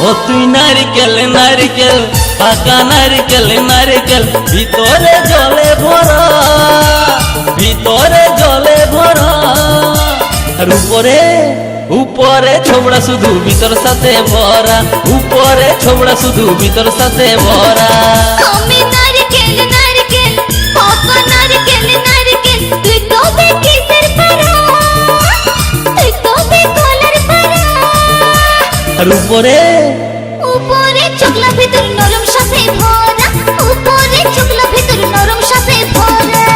ও তুই নারকেল নারকেল পাকা নারকেল নারকেল ভিতরে জলে ভরা, ভিতরে জলে ভরা। আর উপরে উপরে ছোবড়া শুধু ভিতর সাথে ভরা, উপরে ছোবড়া শুধু ভিতর সাথে ভরা। আমি নারকেল নারকেল পাকা নারকেল নারকেল তুই তবে কিসের পারা, তুই তবে কলার পারা। আর উপরে উপরে চকলা ভিতর নরম সাথে ভরা, উপরে চকলা ভিতর নরম সাথে ভরা।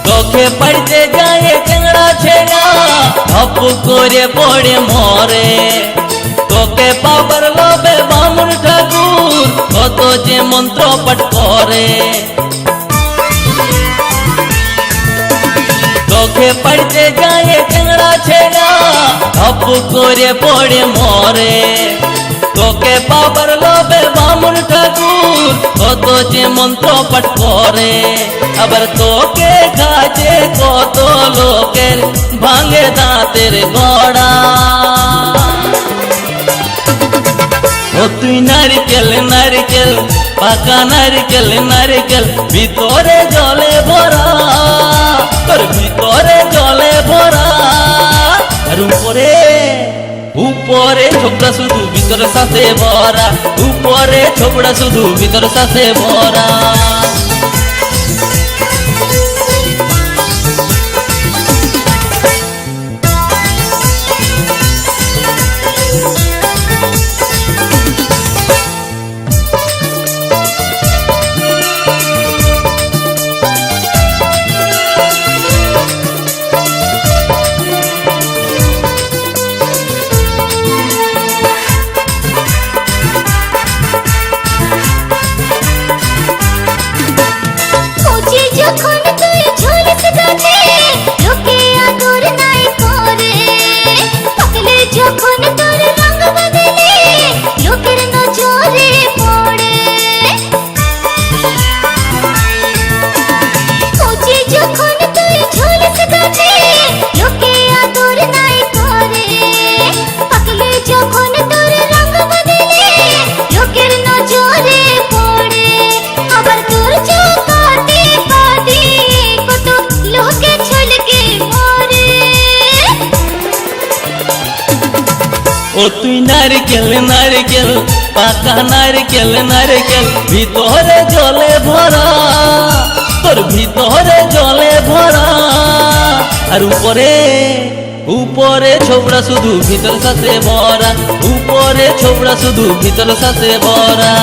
চোখে পড়তে যায় টেংরা ছেড়া ধপ করে পড়ে মরে। তোকে পাবার লোভে বামুন ঠাকুর কত যে মন্ত্র পাঠ করে। চোখে পড়তে যায় টেংরা ছেড়া ধপ করে পড়ে মরে। তোকে পাবার লোভে বামুন ঠাকুর কত যে মন্ত্র পাঠ করে। আবার তোকে কাজে কত লোকের ভাঙে দাঁতের গড়া। ও তুই নারকেল নারকেল পাকা নারকেল নারকেল ভিতরে জলে ভরা, তোর ভিতরে জলে ভরা। আর উপরে উপরে ছোবড়া শুধু ভিতর সাথে ভরা, উপরে ছোবড়া শুধু ভিতর সাথে ভরা। যখন তুই ঝুলিস গাছে লোকে আদর নাই করে, পাকলে যখন তোর রঙ বদলে লোকের নজরে পড়ে। কচি যখন তুই ঝুলিস গাছে লোকে আদর নাই করে, পাকলে যখন তোর রঙ বদলে লোকের নজরে পড়ে। আবার তোর চোখাতে পাদি কত লোকে ছলকে মরে। ও তুই নারকেল নারকেল পাকা নারকেল নারকেল ভিতরে জলে ভরা, তোর ভিতরে জলে ভরা। আর উপরে উপরে ছোবড়া শুধু ভিতর সাথে ভরা, উপরে ছোবড়া শুধু ভিতর সাথে ভরা।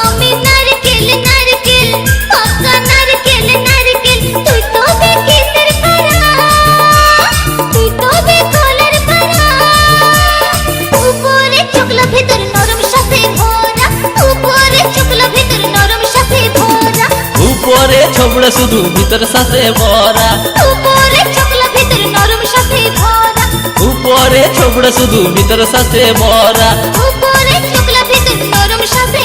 আমি নারকেল নারকেল পাকা নারকেল নারকেল তুই তবে কিসের পারা, তুই তবে কলার পারা। উপরে চকলা ভিতর নরম সাথে ভরা, উপরে চকলা ভিতর নরম সাথে ভরা। উপরে ছোবড়া শুধু ভিতর সাথে ভরা, উপরে চকলা ভিতর নরম সাথে ভরা। উপরে ছোবড়া শুধু ভিতর সাথে ভরা। উপরে চকলা ভিতর নরম সাথে